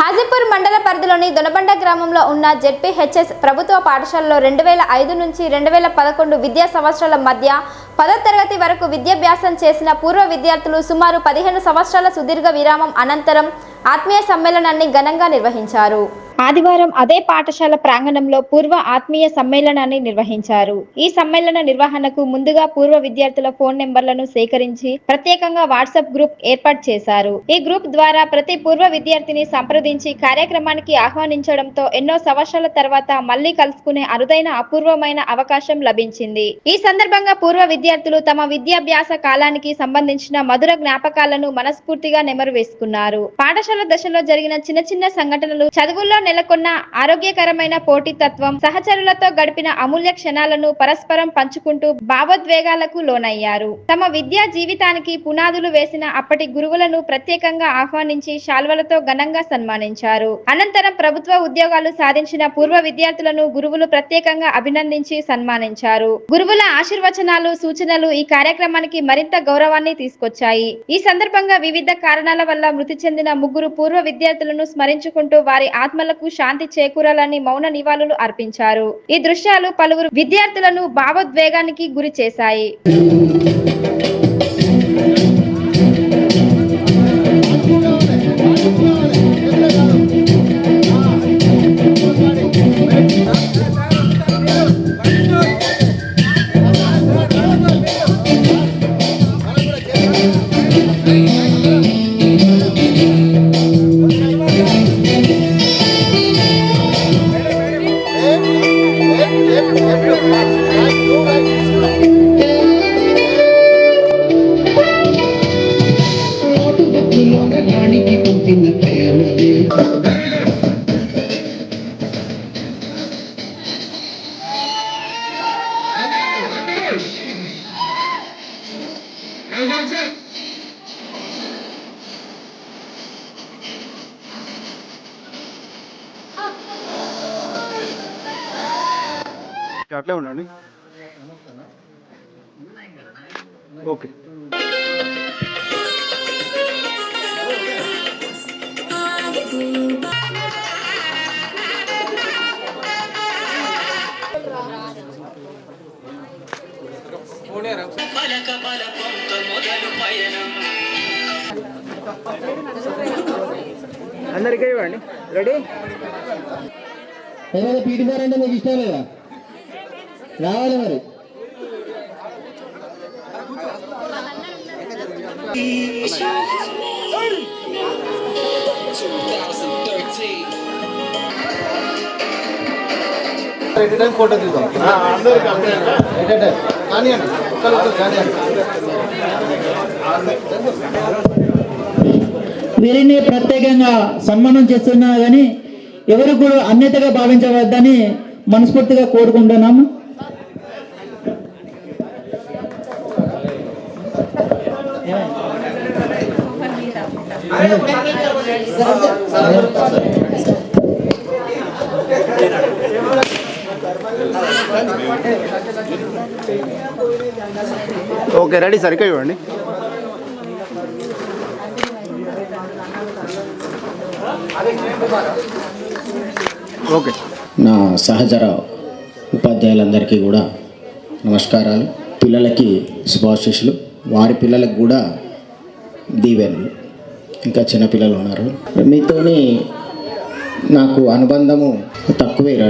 హాజీపూర్ మండల పరిధిలోని దొనబండ గ్రామంలో ఉన్న జెడ్పీహెచ్ఎస్ ప్రభుత్వ పాఠశాలలో 2005 నుంచి 2011 విద్యా సంవత్సరాల మధ్య 10వ తరగతి వరకు విద్యాభ్యాసం చేసిన పూర్వ విద్యార్థులు సుమారు 15 సంవత్సరాల సుదీర్ఘ విరామం అనంతరం ఆత్మీయ సమ్మేళనాన్ని ఘనంగా నిర్వహించారు. ఆదివారం అదే పాఠశాల ప్రాంగణంలో పూర్వ ఆత్మీయ సమ్మేళనాన్ని నిర్వహించారు. ఈ సమ్మేళన నిర్వహణకు ముందుగా పూర్వ విద్యార్థుల ఫోన్ నెంబర్లను సేకరించి ప్రత్యేకంగా వాట్సాప్ గ్రూప్ ఏర్పాటు చేశారు. ఈ గ్రూప్ ద్వారా ప్రతి పూర్వ విద్యార్థిని సంప్రదించి కార్యక్రమానికి ఆహ్వానించడంతో ఎన్నో సంవత్సరాల తర్వాత మళ్లీ కలుసుకునే అరుదైన అపూర్వమైన అవకాశం లభించింది. ఈ సందర్భంగా పూర్వ విద్యార్థులు తమ విద్యాభ్యాస కాలానికి సంబంధించిన మధుర జ్ఞాపకాలను మనస్ఫూర్తిగా నెమరు వేసుకున్నారు. పాఠశాల దశలో జరిగిన చిన్న చిన్న సంఘటనలు, చదువుల్లో నెలకొన్న ఆరోగ్యకరమైన పోటీతత్వం, సహచరులతో గడిపిన అమూల్య క్షణాలను పరస్పరం పంచుకుంటూ భావోద్వేగాలకు లోనయ్యారు. తమ విద్యా జీవితానికి పునాదులు వేసిన అప్పటి గురువులను ప్రత్యేకంగా ఆహ్వానించి శాల్వలతో ఘనంగా సన్మానించారు. అనంతరం ప్రభుత్వ ఉద్యోగాలు సాధించిన పూర్వ విద్యార్థులను గురువులు ప్రత్యేకంగా అభినందించి సన్మానించారు. గురువుల ఆశీర్వచనాలు, సూచనలు ఈ కార్యక్రమానికి మరింత గౌరవాన్ని తీసుకొచ్చాయి. ఈ సందర్భంగా వివిధ కారణాల వల్ల మృతి చెందిన 3 పూర్వ విద్యార్థులను స్మరించుకుంటూ వారి ఆత్మలకు శాంతి చేకూరాలని మౌన నివాళులు అర్పించారు. ఈ దృశ్యాలు పలువురు విద్యార్థులను భావోద్వేగానికి గురి చేశాయి. అట్లే ఉండండి. ఓకే. అందరికీ ఇవ్వండి. రెడీ? ఏమైనా పీటీ సార్ అంటే మీకు ఇష్టం లేదా? రావాలి మరి. ఫోటో తీద్దాం. వీరిని ప్రత్యేకంగా సన్మానం చేస్తున్నా కానీ ఎవరు కూడా అన్యతగా భావించవద్దని మనస్ఫూర్తిగా కోరుకుంటున్నాము. Okay, ready sir. ఇక్కడ ఇవ్వండి. ఓకే. నా సహచర ఉపాధ్యాయులందరికీ కూడా నమస్కారాలు. పిల్లలకి శుభాశీస్సులు, వారి పిల్లలకు కూడా దీవెనలు. ఇంకా చిన్నపిల్లలు ఉన్నారు. మీతోని నాకు అనుబంధము తక్కువేరా.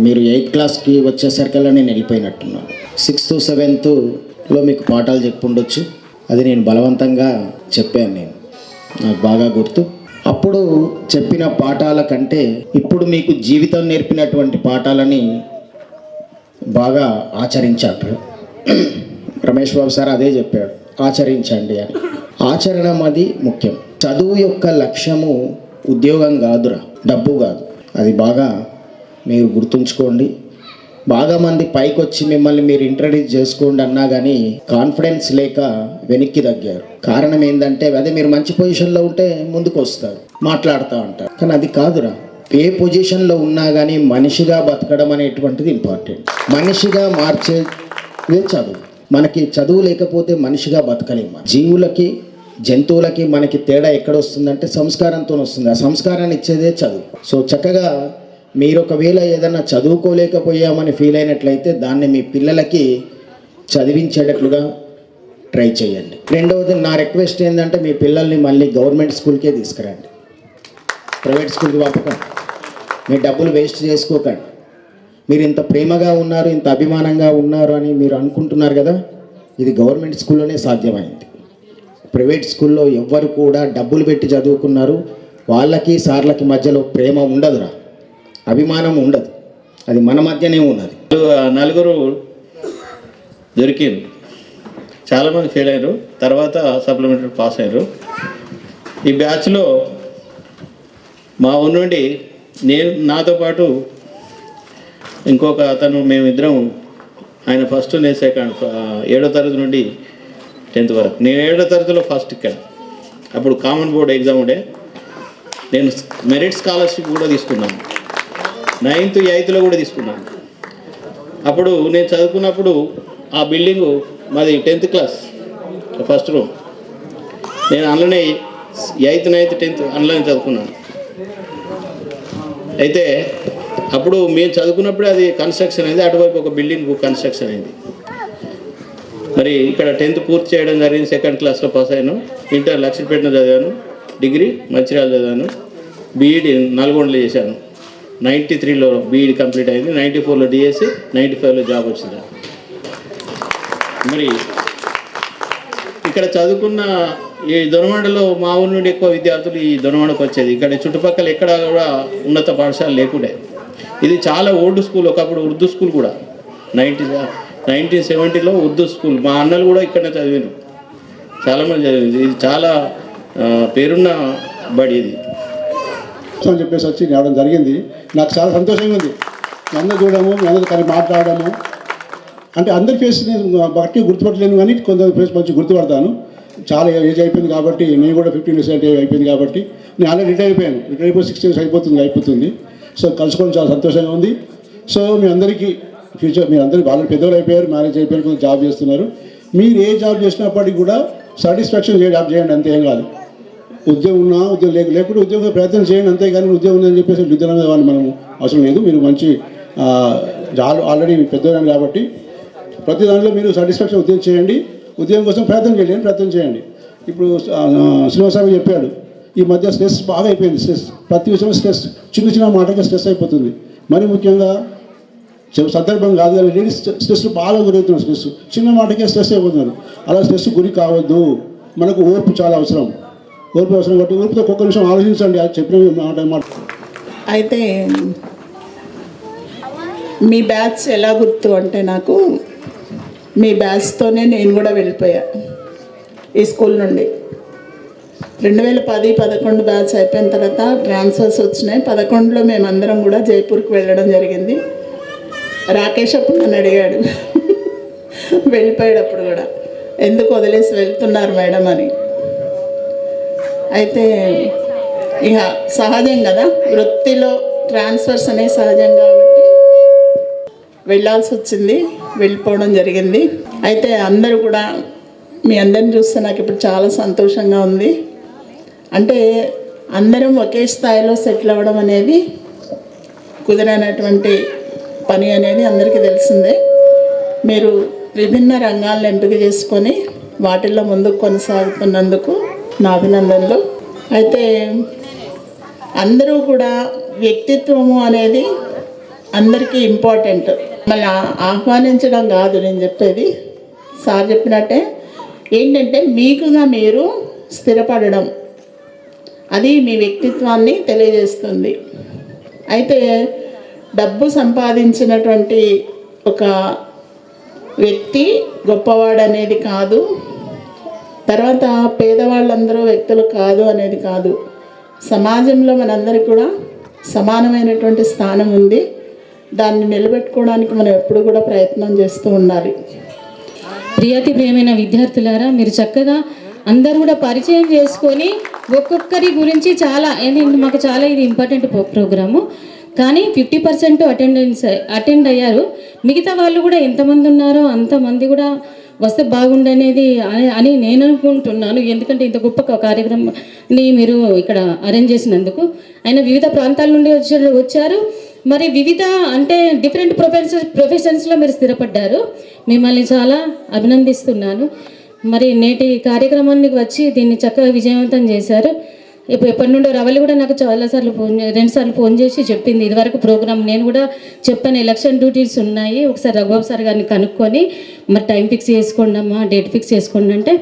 మీరు 8th క్లాస్కి వచ్చేసరికల్లా నేను వెళ్ళిపోయినట్టున్నాను. 6th 7thలో మీకు పాఠాలు చెప్పుండొచ్చు. అది నేను బలవంతంగా చెప్పాను. నాకు బాగా గుర్తు. అప్పుడు చెప్పిన పాఠాల కంటే ఇప్పుడు మీకు జీవితం నేర్పినటువంటి పాఠాలని బాగా ఆచరించారు. రమేష్ బాబు సార్ అదే చెప్పాడు, ఆచరించండి అని. ఆచరణ అది ముఖ్యం. చదువు యొక్క లక్ష్యము ఉద్యోగం కాదురా, డబ్బు కాదు. అది బాగా మీరు గుర్తుంచుకోండి. బాగా మంది పైకి వచ్చి మిమ్మల్ని మీరు ఇంట్రడ్యూస్ చేసుకోండి అన్నా కానీ కాన్ఫిడెన్స్ లేక వెనక్కి తగ్గారు. కారణం ఏంటంటే అదే మీరు మంచి పొజిషన్లో ఉంటే ముందుకు వస్తారు, మాట్లాడుతూ ఉంటారు. కానీ అది కాదురా. ఏ పొజిషన్లో ఉన్నా కానీ మనిషిగా బతకడం అనేటువంటిది ఇంపార్టెంట్. మనిషిగా మార్చేదే చదువు. మనకి చదువు లేకపోతే మనిషిగా బతకలేము. జీవులకి జంతువులకి మనకి తేడా ఎక్కడ వస్తుందంటే సంస్కారంతో వస్తుంది. ఆ సంస్కారాన్ని ఇచ్చేదే చదువు. సో చక్కగా మీరు ఒకవేళ ఏదైనా చదువుకోలేకపోయామని ఫీల్ అయినట్లయితే దాన్ని మీ పిల్లలకి చదివించేటట్లుగా ట్రై చేయండి. రెండవది నా రిక్వెస్ట్ ఏంటంటే మీ పిల్లల్ని మళ్ళీ గవర్నమెంట్ స్కూల్కే తీసుకురండి, ప్రైవేట్ స్కూల్కి పంపకండి. మీ డబ్బులు వేస్ట్ చేసుకోకండి. మీరు ఇంత ప్రేమగా ఉన్నారు, ఇంత అభిమానంగా ఉన్నారు అని మీరు అనుకుంటున్నారు కదా, ఇది గవర్నమెంట్ స్కూల్లోనే సాధ్యమైంది. ప్రైవేట్ స్కూల్లో ఎవ్వరు కూడా డబ్బులు పెట్టి చదువుకున్నారు, వాళ్ళకి సార్లకి మధ్యలో ప్రేమ ఉండదురా, అభిమానం ఉండదు, అది మన మధ్యనే ఉన్నది. నలుగురు దొరికింది, చాలామంది ఫెయిల్ అయ్యారు, తర్వాత సప్లిమెంటరీ పాస్ అయ్యారు. ఈ బ్యాచ్లో మా ఊరి నుండి నాతో పాటు ఇంకొక అతను, మేమిద్దరం, ఆయన ఫస్ట్ నేను సెకండ్, 7వ తరగతి నుండి 10th వరకు. నేను 7వ తరగతిలో ఫస్ట్ ఇక్కడ, అప్పుడు కామన్ బోర్డ్ ఎగ్జామ్ ఉండే, నేను మెరిట్ స్కాలర్షిప్ కూడా తీసుకున్నాను, 9th 8thలో కూడా తీసుకున్నాను. అప్పుడు నేను చదువుకున్నప్పుడు ఆ బిల్డింగు మాది 10th క్లాస్ ఫస్ట్ రూమ్, నేను అందులోనే 8th 9th 10th అందులోనే చదువుకున్నాను. అయితే అప్పుడు మేము చదువుకున్నప్పుడే అది కన్స్ట్రక్షన్ అయింది, అటువైపు ఒక బిల్డింగ్ కన్స్ట్రక్షన్ అయింది. మరి ఇక్కడ 10th పూర్తి చేయడం జరిగింది, 2nd క్లాస్లో పాస్ అయ్యాను. ఇంటర్ లక్షపేటలో చదివాను, డిగ్రీ మంచిర్యాల చదివాను, బీఈడి నల్గొండలో చేశాను. 93లో బీఈడి కంప్లీట్ అయింది, 94లో డిఎస్సి, 95లో జాబ్ వచ్చింది. మరి ఇక్కడ చదువుకున్న ఈ దొనవాడలో మా ఊరి నుండి ఎక్కువ విద్యార్థులు ఈ దొనవాడకు వచ్చేది. ఇక్కడ చుట్టుపక్కల ఎక్కడ కూడా ఉన్నత పాఠశాల లేకుండే. ఇది చాలా ఓల్డ్ స్కూల్, ఒకప్పుడు ఉర్దూ స్కూల్ కూడా, 1970లో ఉర్దూ స్కూల్. మా అన్నలు కూడా ఇక్కడనే చదివారు, చాలామంది చదివింది. ఇది చాలా పేరున్న బడి ఇది అని చెప్పేసి వచ్చి రావడం జరిగింది. నాకు చాలా సంతోషంగా ఉంది. మీ అందరూ చూడడము, మీ అందరూ కలిసి మాట్లాడము, అంటే అందరి ఫేస్ నేను బట్టి గుర్తుపట్టలేను, కానీ కొందరు ఫేస్ మంచి గుర్తుపడతాను. చాలా ఏజ్ అయిపోయింది కాబట్టి, నేను కూడా 15 years అయిపోయింది కాబట్టి, నేను ఆల్రెడీ రిటైర్ అయిపోయాను. రిటైర్ అయిపోయి 6 years అయిపోతుంది. సో కలుసుకోవడం చాలా సంతోషంగా ఉంది. సో మీ అందరికీ ఫ్యూచర్, మీరు అందరికీ వాళ్ళు పెద్దవాళ్ళు అయిపోయారు, మ్యారేజ్ అయిపోయారు, కొంచెం జాబ్ చేస్తున్నారు. మీరు ఏ జాబ్ చేసినప్పటికీ కూడా సాటిస్ఫాక్షన్ జాబ్ చేయండి, అంతే, ఏం కాదు. ఉద్యోగం ఉన్నా ఉద్యోగం లేకుంటే ఉద్యోగం ప్రయత్నం చేయండి, అంతేగాని ఉద్యోగం ఉందని చెప్పేసి ఉద్యోగం వాళ్ళు మనం అవసరం లేదు. మీరు మంచి ఆల్రెడీ పెద్దవాళ్ళు కాబట్టి ప్రతి దాంట్లో మీరు సాటిస్ఫాక్షన్ ఉద్యోగం చేయండి, ఉద్యోగం కోసం ప్రయత్నం చేయండి. ఇప్పుడు శ్రీనివాసరావు చెప్పాడు, ఈ మధ్య స్ట్రెస్ బాగా అయిపోయింది. ప్రతి విషయంలో స్ట్రెస్, చిన్న మాటగా స్ట్రెస్ అయిపోతుంది. మరి ముఖ్యంగా సందర్భం కాదు కానీ లేడీస్ స్ట్రెస్ బాగా గురవుతున్నారు. స్ట్రెస్ చిన్న మాటకే స్ట్రెస్ అయిపోతున్నారు. అలా స్ట్రెస్ గురి కావద్దు. మనకు ఓర్పు చాలా అవసరం కాబట్టి ఓర్పుతో ఒక్క నిమిషం ఆలోచించండి. అది చెప్పిన మాట. అయితే మీ బ్యాచ్ ఎలా గుర్తు అంటే, నాకు మీ బ్యాచ్తోనే నేను కూడా వెళ్ళిపోయా ఈ స్కూల్ నుండి. 2010-11 బ్యాచ్ అయిపోయిన తర్వాత ట్రాన్స్ఫర్స్ వచ్చినాయి. 11లో మేమందరం కూడా జైపూర్కి వెళ్ళడం జరిగింది. రాకేష్ అప్పుడు నన్ను అడిగాడు వెళ్ళిపోయేటప్పుడు కూడా, ఎందుకు వదిలేసి వెళ్తున్నారు మేడం అని. అయితే ఇక సహజం కదా, వృత్తిలో ట్రాన్స్ఫర్స్ అనేవి సహజం కాబట్టి వెళ్ళాల్సి వచ్చింది, వెళ్ళిపోవడం జరిగింది. అయితే అందరూ కూడా, మీ అందరిని చూస్తే నాకు ఇప్పుడు చాలా సంతోషంగా ఉంది. అంటే అందరం ఒకే స్థాయిలో సెటిల్ అవ్వడం అనేది కుదరనటువంటి పని అనేది అందరికీ తెలిసిందే. మీరు విభిన్న రంగాలను ఎంపిక చేసుకొని వాటిల్లో ముందుకు కొనసాగుతున్నందుకు నా అభినందనలు. అయితే అందరూ కూడా వ్యక్తిత్వము అనేది అందరికీ ఇంపార్టెంట్. మళ్ళీ ఆహ్వానించడం కాదు నేను చెప్పేది, సార్ చెప్పినట్టే ఏంటంటే మీకుగా మీరు స్థిరపడడం, అది మీ వ్యక్తిత్వాన్ని తెలియజేస్తుంది. అయితే డబ్బు సంపాదించినటువంటి ఒక వ్యక్తి గొప్పవాడు అనేది కాదు, తర్వాత పేదవాళ్ళందరూ వ్యక్తులు కాదు అనేది కాదు. సమాజంలో మనందరికీ కూడా సమానమైనటువంటి స్థానం ఉంది. దాన్ని నిలబెట్టుకోవడానికి మనం ఎప్పుడు కూడా ప్రయత్నం చేస్తూ ఉండాలి. ప్రియతి ప్రియమైన విద్యార్థులారా, మీరు చక్కగా అందరూ కూడా పరిచయం చేసుకొని ఒక్కొక్కరి గురించి చాలా మాకు చాలా ఇది ఇంపార్టెంట్ ప్రోగ్రాము. కానీ 50% అటెండ్ అయ్యారు. మిగతా వాళ్ళు కూడా ఎంతమంది ఉన్నారో అంతమంది కూడా వస్తే బాగుండనేది అని నేను అనుకుంటున్నాను. ఎందుకంటే ఇంత గొప్ప కార్యక్రమాన్ని మీరు ఇక్కడ అరేంజ్ చేసినందుకు. ఆయన వివిధ ప్రాంతాల నుండి వచ్చారు. మరి వివిధ అంటే డిఫరెంట్ ప్రొఫెషన్స్లో మీరు స్థిరపడ్డారు. మిమ్మల్ని చాలా అభినందిస్తున్నాను. మరి నేటి కార్యక్రమానికి వచ్చి దీన్ని చక్కగా విజయవంతం చేశారు. ఎప్పటి నుండో రవలి కూడా నాకు చాలాసార్లు 2 సార్లు ఫోన్ చేసి చెప్పింది. ఇదివరకు ప్రోగ్రామ్ నేను కూడా చెప్పాను, ఎలక్షన్ డ్యూటీస్ ఉన్నాయి, ఒకసారి రఘుబాబు సార్ గారిని కనుక్కొని మరి టైం ఫిక్స్ చేసుకోండి అమ్మా, డేట్ ఫిక్స్ చేసుకోండి అంటే,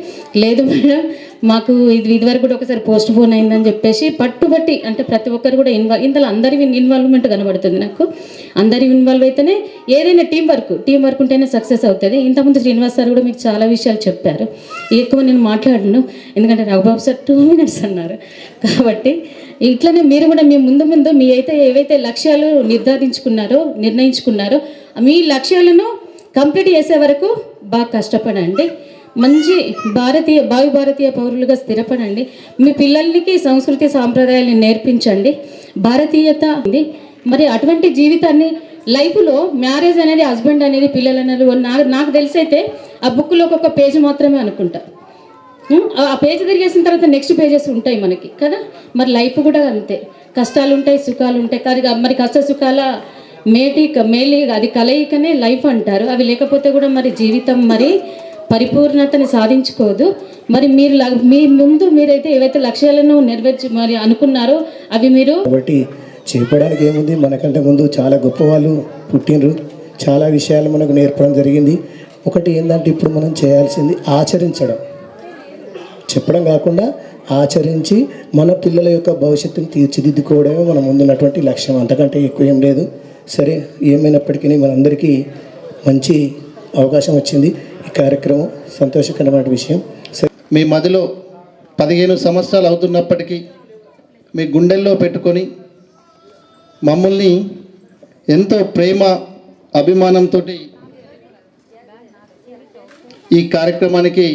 లేదు మేడం మాకు ఇదివరకు కూడా ఒకసారి పోస్ట్ పోన్ అయిందని చెప్పేసి పట్టుబట్టి, అంటే ప్రతి ఒక్కరు కూడా ఇందులో అందరి ఇన్వాల్వ్మెంట్ కనబడుతుంది నాకు. అందరి ఇన్వాల్వ్ అయితేనే ఏదైనా టీం వర్క్ ఉంటేనే సక్సెస్ అవుతుంది. ఇంతకుముందు శ్రీనివాస్ సార్ కూడా మీకు చాలా విషయాలు చెప్పారు. ఎక్కువ నేను మాట్లాడను, ఎందుకంటే రఘుబాబు సార్ 2 minutes అన్నారు. కాబట్టి ఇట్లనే మీరు కూడా మీ ముందు మీ అయితే ఏవైతే లక్ష్యాలు నిర్ణయించుకున్నారో మీ లక్ష్యాలను కంప్లీట్ చేసే వరకు బాగా కష్టపడండి. మంచి భారతీయ పౌరులుగా స్థిరపడండి. మీ పిల్లలకి సంస్కృతి సాంప్రదాయాలను నేర్పించండి. భారతీయత ఉంది. మరి అటువంటి జీవితాన్ని లైఫ్లో మ్యారేజ్ అనేది, హస్బెండ్ అనేది, పిల్లలు అనేది నాకు తెలిసైతే ఆ బుక్లో ఒక పేజ్ మాత్రమే అనుకుంటా. ఆ పేజ్ తిరిగేసిన తర్వాత నెక్స్ట్ పేజెస్ ఉంటాయి మనకి కదా. మరి లైఫ్ కూడా అంతే, కష్టాలు ఉంటాయి, సుఖాలు ఉంటాయి. కానీ మరి కష్ట సుఖాల మేలి అది కలయికనే లైఫ్ అంటారు. అవి లేకపోతే కూడా మరి జీవితం మరి పరిపూర్ణతని సాధించుకోదు. మరి మీ ముందు మీరైతే ఏవైతే లక్ష్యాలను మరి అనుకున్నారో అవి మీరు కాబట్టి చెప్పడానికి ఏముంది, మనకంటే ముందు చాలా గొప్ప వాళ్ళు పుట్టినరు, చాలా విషయాలు మనకు నేర్పడం జరిగింది. ఒకటి ఏంటంటే ఇప్పుడు మనం చేయాల్సింది ఆచరించడం, చెప్పడం కాకుండా ఆచరించి మన పిల్లల యొక్క భవిష్యత్తును తీర్చిదిద్దుకోవడమే మన ముందున్నటువంటి లక్ష్యం. అంతకంటే ఎక్కువ ఏం లేదు. సరే, ఏమైనప్పటికీ మనందరికీ మంచి అవకాశం వచ్చింది. ఈ కార్యక్రమం సంతోషకరమైన విషయం. మీ మదిలో 15 సంవత్సరాలు అవుతున్నప్పటికీ మీ గుండెల్లో పెట్టుకొని మమ్మల్ని ఎంతో ప్రేమ అభిమానంతో ఈ కార్యక్రమానికి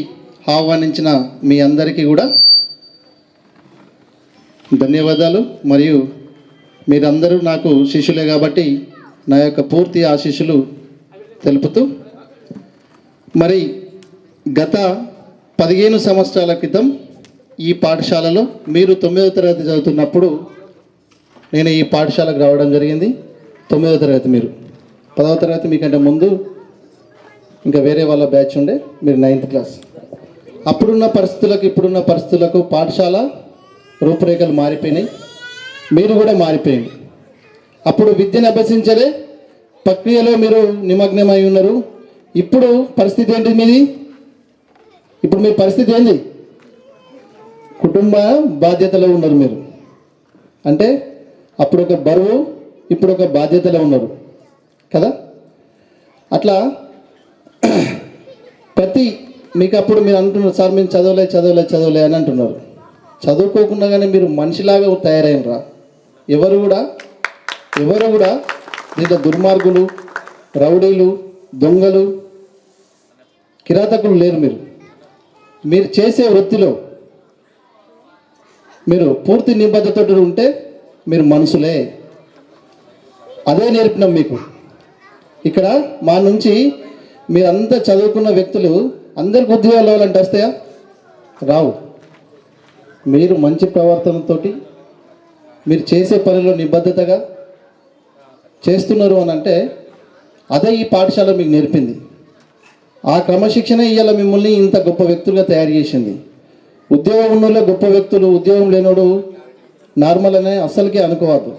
ఆహ్వానించిన మీ అందరికీ కూడా ధన్యవాదాలు. మరియు మీరందరూ నాకు శిష్యులే కాబట్టి నా యొక్క పూర్తి ఆశీస్సులు తెలుపుతూ, మరి గత 15 సంవత్సరాల క్రితం ఈ పాఠశాలలో మీరు 9వ తరగతి చదువుతున్నప్పుడు నేను ఈ పాఠశాలకు రావడం జరిగింది. 9వ తరగతి, మీరు 10వ తరగతి, మీకంటే ముందు ఇంకా వేరే వాళ్ళ బ్యాచ్ ఉండే, మీరు 9th క్లాస్. అప్పుడున్న పరిస్థితులకు ఇప్పుడున్న పరిస్థితులకు పాఠశాల రూపురేఖలు మారిపోయినాయి, మీరు కూడా మారిపోయింది. అప్పుడు విద్యను అభ్యసించలే ప్రక్రియలో మీరు నిమగ్నమై ఉన్నారు. ఇప్పుడు పరిస్థితి ఏంటి మీది? ఇప్పుడు మీ పరిస్థితి ఏంది? కుటుంబ బాధ్యతలో ఉన్నారు మీరు. అంటే అప్పుడు ఒక బరువు, ఇప్పుడు ఒక బాధ్యతలో ఉన్నారు కదా. అట్లా మీకు అప్పుడు మీరు అంటున్నారు, సార్ మేము చదవలే అని అంటున్నారు. చదువుకోకుండా కానీ మీరు మనిషిలాగా తయారైనరా? ఎవరు కూడా దీంట్లో దుర్మార్గులు, రౌడీలు, దొంగలు, కిరాతకులు లేరు. మీరు చేసే వృత్తిలో మీరు పూర్తి నిబద్ధతతో ఉంటే మీరు మనుషులే. అదే నేర్పినాం మీకు. ఇక్కడ మా నుంచి మీరంతా చదువుకున్న వ్యక్తులు అందరికి ఉద్యోగాలు అవ్వాలంటే వస్తాయా? రావు. మీరు మంచి ప్రవర్తనతో మీరు చేసే పనిలో నిబద్ధతగా చేస్తున్నారు అని అంటే అదే ఈ పాఠశాల మీకు నేర్పింది. ఆ క్రమశిక్షణ ఇవాళ మిమ్మల్ని ఇంత గొప్ప వ్యక్తులుగా తయారు చేసింది. ఉద్యోగం ఉన్నోళ్ళే గొప్ప వ్యక్తులు, ఉద్యోగం లేనోడు నార్మల్ అనే అస్సలకే అనుకోవద్దు.